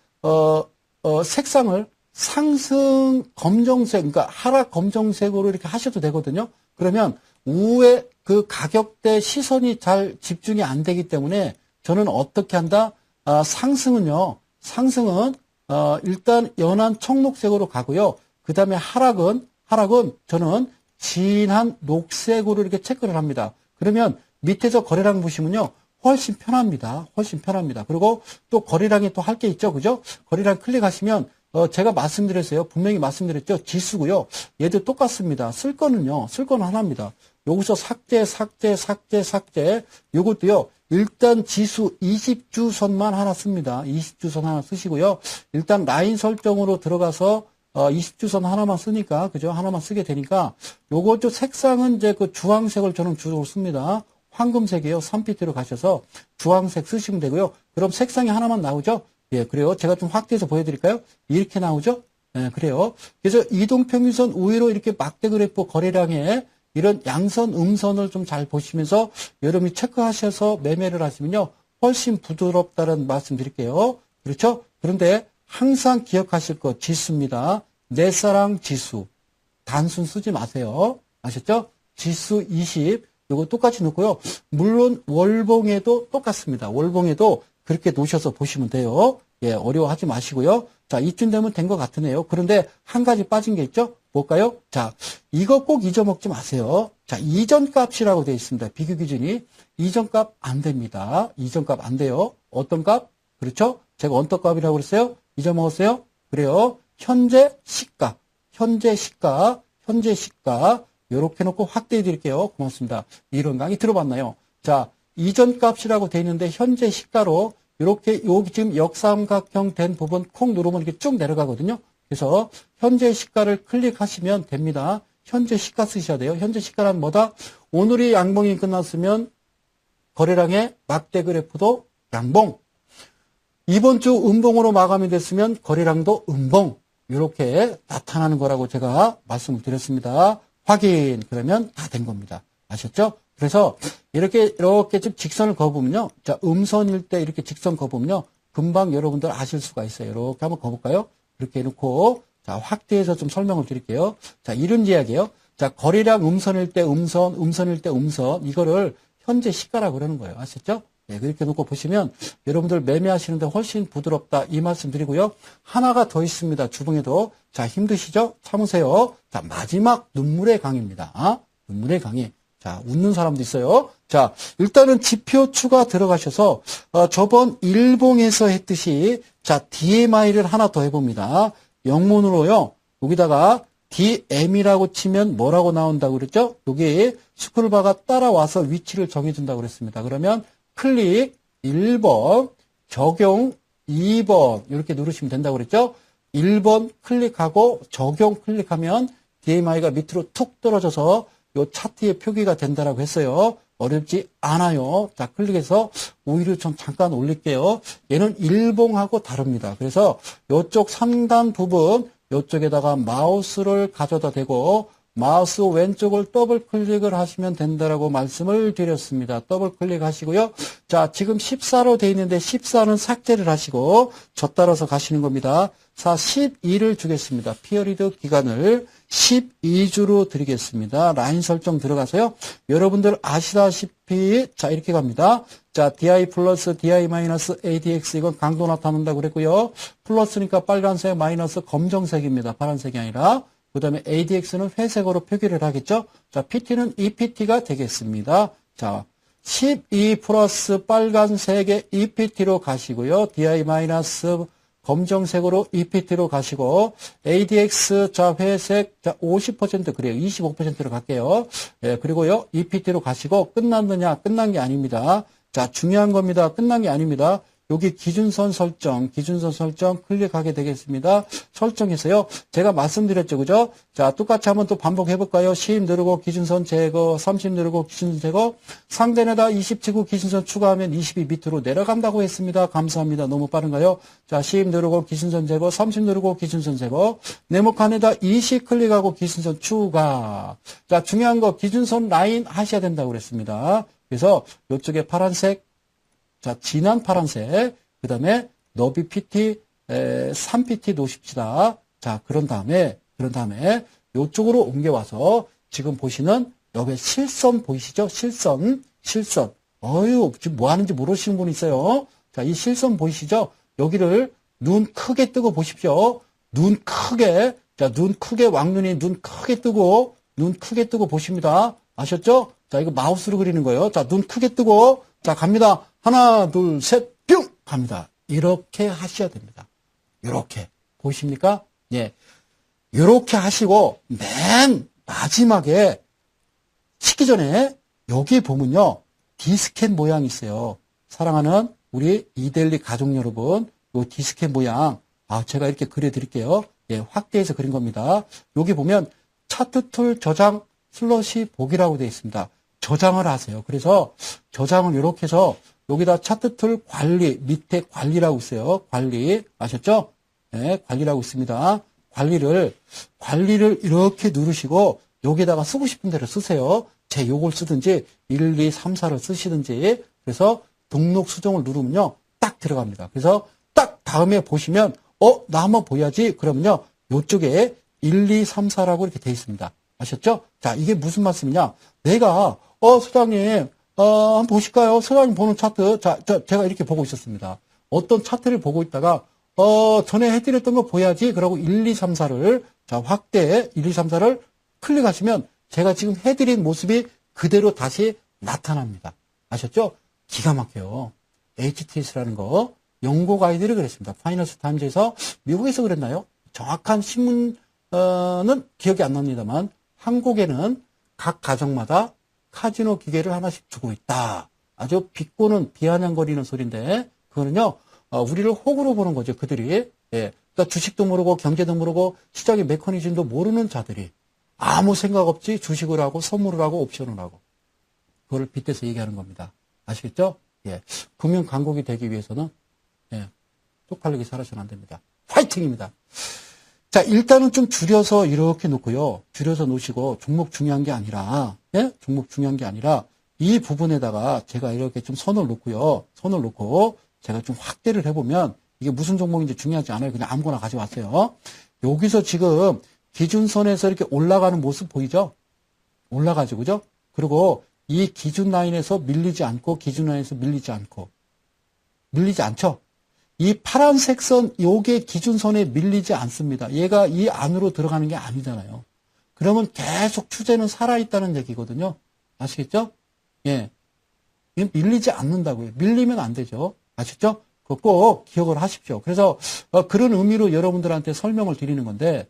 색상을 상승 검정색, 그러니까 하락 검정색으로 이렇게 하셔도 되거든요. 그러면 우에 그 가격대 시선이 잘 집중이 안 되기 때문에 저는 어떻게 한다? 상승은 일단 연한 청록색으로 가고요. 그 다음에 하락은 저는 진한 녹색으로 이렇게 체크를 합니다. 그러면 밑에서 거래량 보시면요. 훨씬 편합니다. 그리고 또 거래량이 또 할 게 있죠. 그죠? 거래량 클릭하시면 제가 말씀드렸어요. 분명히 말씀드렸죠. 지수고요. 얘도 똑같습니다. 쓸 거는 하나입니다. 여기서 삭제. 요것도요. 일단 지수 20주선만 하나 씁니다. 20주선 하나 쓰시고요. 일단 라인 설정으로 들어가서 20주선 하나만 쓰니까 그죠? 하나만 쓰게 되니까 요거 좀 색상은 이제 그 주황색을 저는 주로 씁니다. 황금색이에요. 3pt로 가셔서 주황색 쓰시면 되고요. 그럼 색상이 하나만 나오죠? 예, 그래요. 제가 좀 확대해서 보여드릴까요? 이렇게 나오죠? 예, 그래요. 그래서 이동평균선 우회로 이렇게 막대 그래프 거래량에 이런 양선, 음선을 좀 잘 보시면서 여러분이 체크하셔서 매매를 하시면요. 훨씬 부드럽다는 말씀 드릴게요. 그렇죠? 그런데 항상 기억하실 것 지수입니다. 내사랑 지수. 단순 쓰지 마세요. 아셨죠? 지수 20. 이거 똑같이 넣고요. 물론 월봉에도 똑같습니다. 월봉에도 그렇게 놓으셔서 보시면 돼요. 예, 어려워하지 마시고요. 자, 이쯤 되면 된 것 같으네요. 그런데 한 가지 빠진 게 있죠? 뭘까요? 자, 이거 꼭 잊어먹지 마세요. 자, 이전값이라고 되어 있습니다. 비교 기준이. 이전값 안 됩니다. 이전값 안 돼요. 어떤 값? 그렇죠? 제가 어떤 값이라고 그랬어요? 잊어먹었어요? 그래요. 현재 시가. 요렇게 놓고 확대해 드릴게요. 고맙습니다. 이런 강의 들어봤나요? 자, 이전 값이라고 되어 있는데 현재 시가로 이렇게 여기 지금 역삼각형 된 부분 콕 누르면 이렇게 쭉 내려가거든요. 그래서 현재 시가를 클릭하시면 됩니다. 현재 시가 쓰셔야 돼요. 현재 시가란 뭐다? 오늘이 양봉이 끝났으면 거래량의 막대 그래프도 양봉. 이번 주 음봉으로 마감이 됐으면 거래량도 음봉. 이렇게 나타나는 거라고 제가 말씀을 드렸습니다. 확인. 그러면 다 된 겁니다. 아셨죠? 그래서 이렇게 좀 직선을 그어보면요. 자, 음선일 때 이렇게 직선 그어보면요. 금방 여러분들 아실 수가 있어요. 이렇게 한번 그어볼까요? 이렇게 해놓고 자, 확대해서 좀 설명을 드릴게요. 자, 이런 이야기예요. 자, 거래량 음선일 때 음선일 때 음선. 이거를 현재 시가라고 그러는 거예요. 아셨죠? 네, 그렇게 놓고 보시면 여러분들 매매하시는데 훨씬 부드럽다 이 말씀 드리고요. 하나가 더 있습니다. 주봉에도. 자, 힘드시죠? 참으세요. 자, 마지막 눈물의 강의입니다. 눈물의 강의. 자, 웃는 사람도 있어요. 자, 일단은 지표추가 들어가셔서, 저번 일봉에서 했듯이, 자, DMI를 하나 더 해봅니다. 영문으로요, 여기다가 DM이라고 치면 뭐라고 나온다고 그랬죠? 여기 스크롤바가 따라와서 위치를 정해준다고 그랬습니다. 그러면 클릭 1번, 적용 2번, 이렇게 누르시면 된다고 그랬죠? 1번 클릭하고 적용 클릭하면 DMI가 밑으로 툭 떨어져서 요 차트에 표기가 된다라고 했어요. 어렵지 않아요. 자, 클릭해서 오히려 좀 잠깐 올릴게요. 얘는 일봉하고 다릅니다. 그래서 이쪽 상단 부분, 이쪽에다가 마우스를 가져다 대고 마우스 왼쪽을 더블 클릭을 하시면 된다라고 말씀을 드렸습니다. 더블 클릭하시고요. 자, 지금 14로 돼 있는데 14는 삭제를 하시고 저 따라서 가시는 겁니다. 자, 12를 주겠습니다. 피어리드 기간을 12주로 드리겠습니다. 라인 설정 들어가서요. 여러분들 아시다시피 자, 이렇게 갑니다. 자, DI 플러스 DI 마이너스 ADX 이건 강도 나타난다고 그랬고요. 플러스니까 빨간색, 마이너스 검정색입니다. 파란색이 아니라. 그 다음에 ADX는 회색으로 표기를 하겠죠. 자, PT는 EPT가 되겠습니다. 자, 12 플러스 빨간색의 EPT로 가시고요. DI 마이너스 검정색으로 EPT로 가시고 ADX 자 회색 자 50% 그래요. 25%로 갈게요. 예, 그리고요. EPT로 가시고 끝났느냐? 끝난 게 아닙니다. 자, 중요한 겁니다. 끝난 게 아닙니다. 여기 기준선 설정 클릭하게 되겠습니다. 설정해서요. 제가 말씀드렸죠. 그죠? 자, 똑같이 한번 또 반복해볼까요? 10 누르고 기준선 제거, 30 누르고 기준선 제거, 상단에다 20 치고 기준선 추가하면 20이 밑으로 내려간다고 했습니다. 감사합니다. 너무 빠른가요? 자, 10 누르고 기준선 제거, 30 누르고 기준선 제거, 네모칸에다 20 클릭하고 기준선 추가. 자, 중요한 거 기준선 라인 하셔야 된다고 그랬습니다. 그래서 이쪽에 파란색, 자, 진한 파란색, 그 다음에 너비 PT, 3PT 놓으십시다. 자, 그런 다음에, 요쪽으로 옮겨와서 지금 보시는 여기 실선 보이시죠? 실선. 지금 뭐 하는지 모르시는 분 있어요. 자, 이 실선 보이시죠? 여기를 눈 크게 뜨고 보십시오. 눈 크게, 자, 눈 크게, 왕눈이 눈 크게 뜨고 보십니다. 아셨죠? 자, 이거 마우스로 그리는 거예요. 자, 눈 크게 뜨고, 자, 갑니다. 하나, 둘, 셋, 뿅! 갑니다. 이렇게 하셔야 됩니다. 이렇게. 보이십니까? 예. 이렇게 하시고, 맨 마지막에, 치기 전에, 여기 보면요, 디스켓 모양이 있어요. 사랑하는 우리 이데일리 가족 여러분, 요 디스켓 모양, 제가 이렇게 그려드릴게요. 예, 확대해서 그린 겁니다. 여기 보면, 차트 툴 저장 슬러시 보기라고 되어 있습니다. 저장을 하세요. 그래서 저장을 이렇게 해서 여기다 차트 툴 관리, 밑에 관리라고 있어요. 관리. 아셨죠? 네, 관리라고 있습니다. 관리를 이렇게 누르시고 여기다가 쓰고 싶은 대로 쓰세요. 제 요걸 쓰든지 1, 2, 3, 4를 쓰시든지 그래서 등록 수정을 누르면요. 딱 들어갑니다. 그래서 딱 다음에 보시면 나 한번 보여야지. 그러면요. 요쪽에 1, 2, 3, 4라고 이렇게 돼 있습니다. 아셨죠? 자, 이게 무슨 말씀이냐? 내가 소장님 한번 보실까요? 소장님 보는 차트. 자, 제가 이렇게 보고 있었습니다. 어떤 차트를 보고 있다가 전에 해드렸던 거 보야지. 그러고 1, 2, 3, 4를 자, 확대 1, 2, 3, 4를 클릭하시면 제가 지금 해드린 모습이 그대로 다시 나타납니다. 아셨죠? 기가 막혀요. HTS라는 거 연구 가이드를 그랬습니다. 파이낸스 타임즈에서 미국에서 그랬나요? 정확한 신문은 기억이 안 납니다만 한국에는 각 가정마다 카지노 기계를 하나씩 두고 있다. 아주 비꼬는 비아냥거리는 소리인데 그거는요 우리를 호구로 보는 거죠. 그들이 예, 그러니까 주식도 모르고 경제도 모르고 시장의 메커니즘도 모르는 자들이 아무 생각 없이 주식을 하고 선물을 하고 옵션을 하고 그거를 빗대서 얘기하는 겁니다. 아시겠죠? 예, 금융 강국이 되기 위해서는 예, 쪽팔리게 살아서는 안 됩니다. 파이팅입니다. 자, 일단은 좀 줄여서 이렇게 놓고요. 줄여서 놓으시고 종목 중요한 게 아니라 예? 종목 중요한 게 아니라 이 부분에다가 제가 이렇게 좀 선을 놓고요. 선을 놓고 제가 좀 확대를 해보면 이게 무슨 종목인지 중요하지 않아요. 그냥 아무거나 가져왔어요. 여기서 지금 기준선에서 이렇게 올라가는 모습 보이죠? 올라가죠. 그죠? 그리고 이 기준 라인에서 밀리지 않고 기준 라인에서 밀리지 않죠? 이 파란색 선, 요게 기준선에 밀리지 않습니다. 얘가 이 안으로 들어가는 게 아니잖아요. 그러면 계속 추세는 살아있다는 얘기거든요. 아시겠죠? 예. 이건 밀리지 않는다고요. 밀리면 안 되죠. 아시죠? 그거 꼭 기억을 하십시오. 그래서 그런 의미로 여러분들한테 설명을 드리는 건데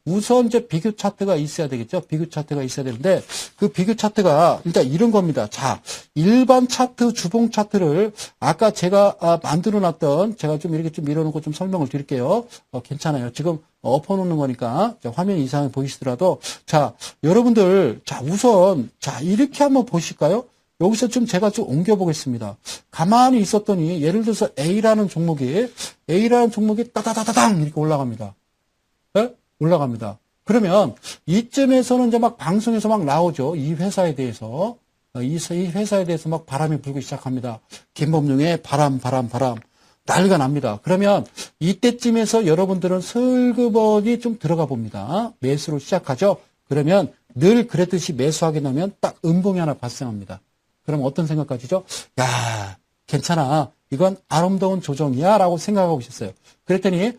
우선 이제 비교 차트가 있어야 되겠죠. 비교 차트가 있어야 되는데 그 비교 차트가 일단 이런 겁니다. 자, 일반 차트, 주봉 차트를 아까 제가 만들어 놨던 제가 좀 이렇게 좀 밀어놓고 좀 설명을 드릴게요. 괜찮아요. 지금 엎어놓는 거니까 화면 이상이 보이시더라도 자, 여러분들 자, 우선 자, 이렇게 한번 보실까요? 여기서 좀 제가 좀 옮겨보겠습니다. 가만히 있었더니 예를 들어서 A라는 종목이 따다다다당 이렇게 올라갑니다. 네? 올라갑니다. 그러면 이쯤에서는 이제 막 방송에서 막 나오죠. 이 회사에 대해서 이 회사에 대해서 막 바람이 불기 시작합니다. 김범룡의 바람 난리가 납니다. 그러면 이때쯤에서 여러분들은 슬그머니 좀 들어가 봅니다. 매수로 시작하죠. 그러면 늘 그랬듯이 매수하게 되면 딱 음봉이 하나 발생합니다. 그럼 어떤 생각 가지죠? 야, 괜찮아. 이건 아름다운 조정이야 라고 생각하고 있었어요. 그랬더니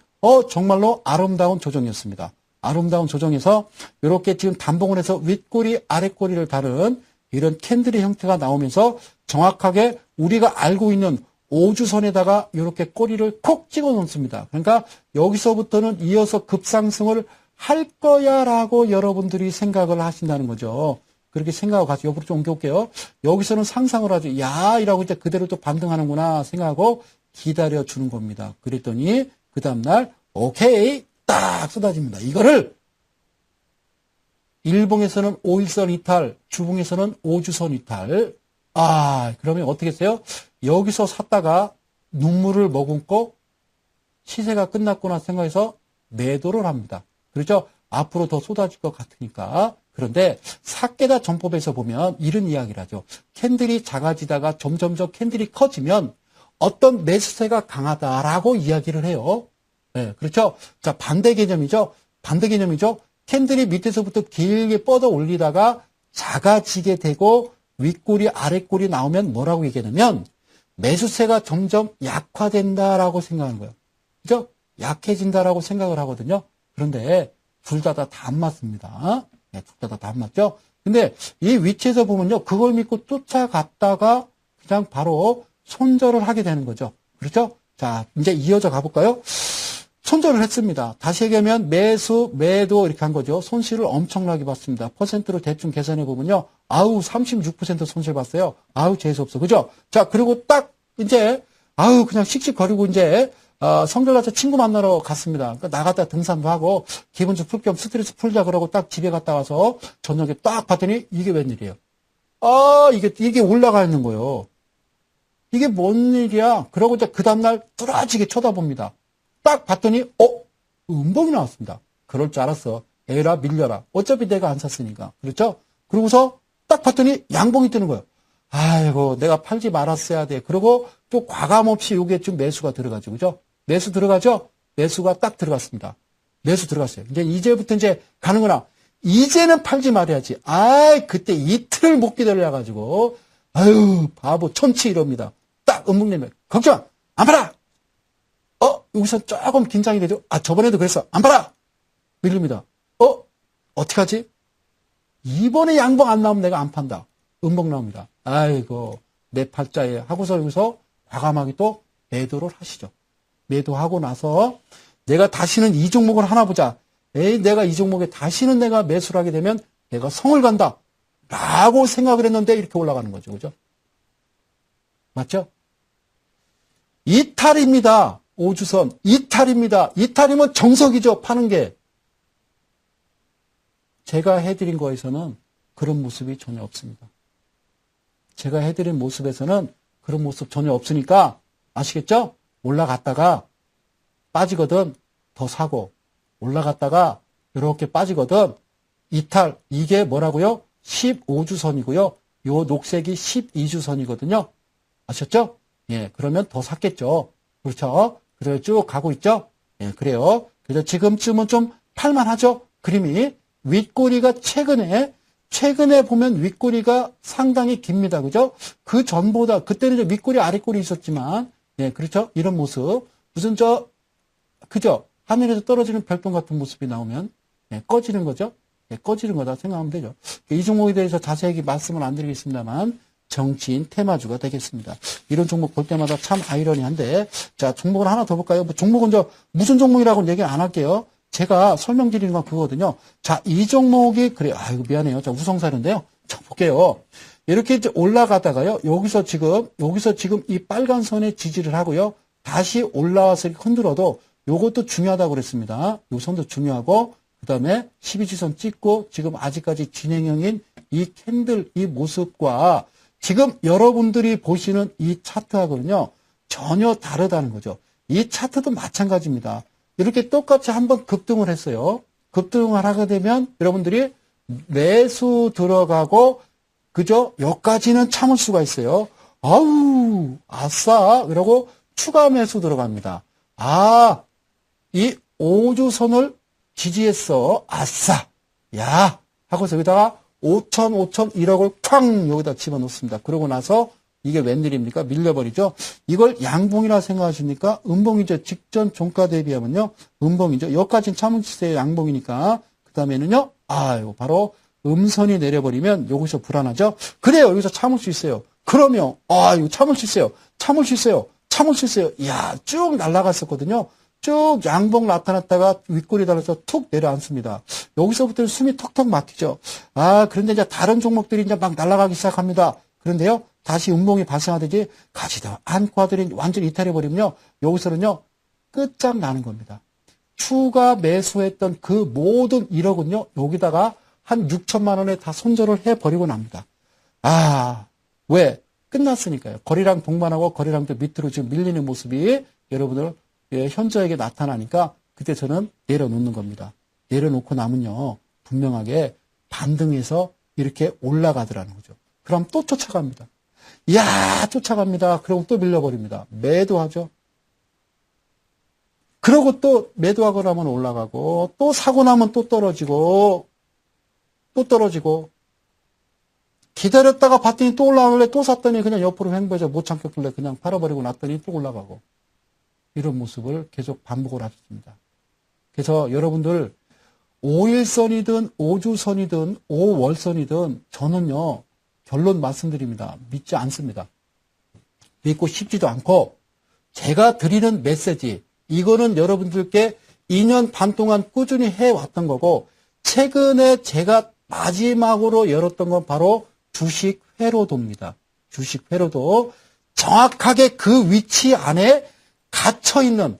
정말로 아름다운 조정이었습니다. 아름다운 조정에서 이렇게 지금 단봉을 해서 윗꼬리 아랫꼬리를 다른 이런 캔들의 형태가 나오면서 정확하게 우리가 알고 있는 오주선에다가 이렇게 꼬리를 콕 찍어 놓습니다. 그러니까 여기서부터는 이어서 급상승을 할 거야 라고 여러분들이 생각을 하신다는 거죠. 그렇게 생각하고 같이 옆으로 좀 옮겨올게요. 여기서는 상상을 하죠. 야, 이라고 이제 그대로 또 반등하는구나 생각하고 기다려주는 겁니다. 그랬더니 그 다음날 오케이 딱 쏟아집니다. 이거를 일봉에서는 5일선 이탈, 주봉에서는 5주선 이탈. 그러면 어떻게 했어요? 여기서 샀다가 눈물을 머금고 시세가 끝났구나 생각해서 매도를 합니다. 그렇죠? 앞으로 더 쏟아질 것 같으니까. 그런데 사케다 전법에서 보면 이런 이야기를 하죠. 캔들이 작아지다가 점점점 캔들이 커지면 어떤 매수세가 강하다라고 이야기를 해요. 네, 그렇죠? 자, 반대 개념이죠. 캔들이 밑에서부터 길게 뻗어 올리다가 작아지게 되고 윗꼬리 아랫꼬리 나오면 뭐라고 얘기하냐면 매수세가 점점 약화된다라고 생각하는 거예요. 그죠? 약해진다라고 생각을 하거든요. 그런데 둘 다 안 맞습니다. 네, 둘 다 안 맞죠? 근데 이 위치에서 보면요. 그걸 믿고 쫓아갔다가 그냥 바로 손절을 하게 되는 거죠. 그렇죠? 자, 이제 이어져 가볼까요? 손절을 했습니다. 다시 얘기하면 매수, 매도 이렇게 한 거죠. 손실을 엄청나게 봤습니다. 퍼센트로 대충 계산해 보면요. 36% 손실 봤어요. 재수없어. 그죠? 자, 그리고 딱 이제 그냥 씩씩거리고 이제 성별가서 친구 만나러 갔습니다. 그러니까 나갔다 등산도 하고 기분 좀 풀 겸 스트레스 풀자 그러고 딱 집에 갔다 와서 저녁에 딱 봤더니 이게 웬일이에요? 이게 올라가 있는 거예요. 이게 뭔 일이야? 그러고 이제 그 다음날 뚫어지게 쳐다봅니다. 딱 봤더니 음봉이 나왔습니다. 그럴 줄 알았어. 에라 밀려라. 어차피 내가 안 샀으니까. 그렇죠? 그러고서 딱 봤더니 양봉이 뜨는 거예요. 아이고 내가 팔지 말았어야 돼. 그리고 또 과감 없이 요게 좀 매수가 들어가죠. 그죠? 매수 들어가죠? 매수가 딱 들어갔습니다. 매수 들어갔어요. 이제부터 이제 가는구나. 이제는 팔지 말아야지. 그때 이틀을 못 기다려가지고 바보 천치 이럽니다. 딱 음봉 내면 걱정 안 팔아. 여기서 조금 긴장이 되죠? 저번에도 그랬어. 안 팔아! 밀립니다. 어떡하지? 이번에 양봉 안 나오면 내가 안 판다. 음봉 나옵니다. 아이고, 내 팔자에 하고서 여기서 과감하게 또 매도를 하시죠. 매도하고 나서 내가 다시는 이 종목을 하나 보자. 내가 이 종목에 다시는 내가 매수를 하게 되면 내가 성을 간다. 라고 생각을 했는데 이렇게 올라가는 거죠. 그죠? 맞죠? 이탈입니다. 5주선 이탈입니다. 이탈이면 정석이죠. 파는 게. 제가 해드린 거에서는 그런 모습이 전혀 없습니다. 제가 해드린 모습에서는 그런 모습 전혀 없으니까 아시겠죠? 올라갔다가 빠지거든 더 사고 올라갔다가 이렇게 빠지거든 이탈. 이게 뭐라고요? 15주선이고요. 요 녹색이 12주선이거든요. 아셨죠? 예, 그러면 더 샀겠죠. 그렇죠? 그래서 쭉 가고 있죠? 예, 그래요. 그래서 지금쯤은 좀 팔만하죠? 그림이. 윗꼬리가 최근에 보면 윗꼬리가 상당히 깁니다. 그죠? 그 전보다, 그때는 이제 윗꼬리, 아랫꼬리 있었지만, 예, 그렇죠? 이런 모습. 무슨 그죠? 하늘에서 떨어지는 별똥 같은 모습이 나오면, 예, 꺼지는 거죠? 꺼지는 거다 생각하면 되죠. 이 종목에 대해서 자세하게 말씀을 안 드리겠습니다만 정치인 테마주가 되겠습니다. 이런 종목 볼 때마다 참 아이러니한데, 자, 종목을 하나 더 볼까요? 종목은 무슨 종목이라고는 얘기 안 할게요. 제가 설명드리는 건 그거거든요. 자, 이 종목이, 그래요. 이거 미안해요. 자, 우성사인데요. 자, 볼게요. 이렇게 이제 올라가다가요. 여기서 지금 이 빨간 선에 지지를 하고요. 다시 올라와서 흔들어도 요것도 중요하다고 그랬습니다. 요 선도 중요하고, 그 다음에 12지선 찍고, 지금 아직까지 진행형인 이 캔들, 이 모습과 지금 여러분들이 보시는 이 차트하고는요, 전혀 다르다는 거죠. 이 차트도 마찬가지입니다. 이렇게 똑같이 한번 급등을 했어요. 급등을 하게 되면 여러분들이 매수 들어가고, 그죠? 여기까지는 참을 수가 있어요. 아우, 아싸! 이러고 추가 매수 들어갑니다. 아, 이 5주선을 지지했어. 아싸! 야! 하고서 여기다가 5천, 1억을 쾅! 여기다 집어넣습니다. 그러고 나서 이게 웬일입니까? 밀려버리죠? 이걸 양봉이라 생각하십니까? 음봉이죠. 직전 종가 대비하면요. 음봉이죠. 여기까지는 참을 수 있어요. 양봉이니까. 그 다음에는요. 이거 바로 음선이 내려버리면 여기서 불안하죠? 그래요. 여기서 참을 수 있어요. 그러면, 이거 참을 수 있어요. 참을 수 있어요. 참을 수 있어요. 이야, 쭉 날아갔었거든요. 쭉 양봉 나타났다가 윗골이 달아서 툭 내려앉습니다. 여기서부터는 숨이 턱턱 막히죠. 그런데 이제 다른 종목들이 이제 막 날아가기 시작합니다. 그런데요, 다시 음봉이 발생하듯이 가지다 안과들이 완전히 이탈해버리면요, 여기서는요, 끝장나는 겁니다. 추가 매수했던 그 모든 1억은요, 여기다가 한 6천만 원에 다 손절을 해버리고 납니다. 왜? 끝났으니까요. 거리랑 동반하고 거리랑도 밑으로 지금 밀리는 모습이 여러분들 현저하게 나타나니까 그때 저는 내려놓는 겁니다. 내려놓고 나면요, 분명하게 반등해서 이렇게 올라가더라는 거죠. 그럼 또 쫓아갑니다. 이야, 쫓아갑니다. 그리고 또 밀려버립니다. 매도하죠. 그러고 또 매도하고 나면 올라가고, 또 사고 나면 또 떨어지고, 기다렸다가 봤더니 또 올라가길래 또 샀더니 그냥 옆으로 횡보해서 못 참겠길래 그냥 팔아버리고 났더니 또 올라가고. 이런 모습을 계속 반복을 하셨습니다. 그래서 여러분들 5일선이든 5주선이든 5월선이든 저는요, 결론 말씀드립니다. 믿지 않습니다. 믿고 싶지도 않고, 제가 드리는 메시지, 이거는 여러분들께 2년 반 동안 꾸준히 해왔던 거고, 최근에 제가 마지막으로 열었던 건 바로 주식 회로도입니다. 주식 회로도 정확하게 그 위치 안에 갇혀있는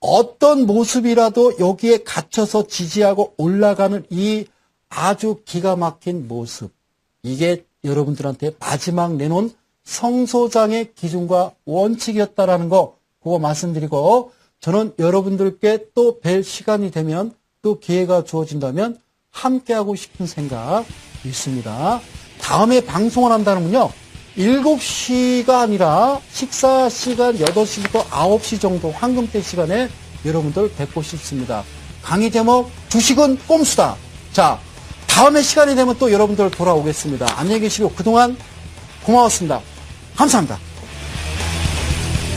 어떤 모습이라도 여기에 갇혀서 지지하고 올라가는 이 아주 기가 막힌 모습. 이게 여러분들한테 마지막 내놓은 성소장의 기준과 원칙이었다라는 거, 그거 말씀드리고, 저는 여러분들께 또 뵐 시간이 되면, 또 기회가 주어진다면 함께하고 싶은 생각 있습니다. 다음에 방송을 한다면요, 7시가 아니라 식사 시간 8시부터 9시 정도 황금대 시간에 여러분들 뵙고 싶습니다. 강의 제목, 주식은 꼼수다. 자, 다음에 시간이 되면 또 여러분들 돌아오겠습니다. 안녕히 계시고 그동안 고마웠습니다. 감사합니다.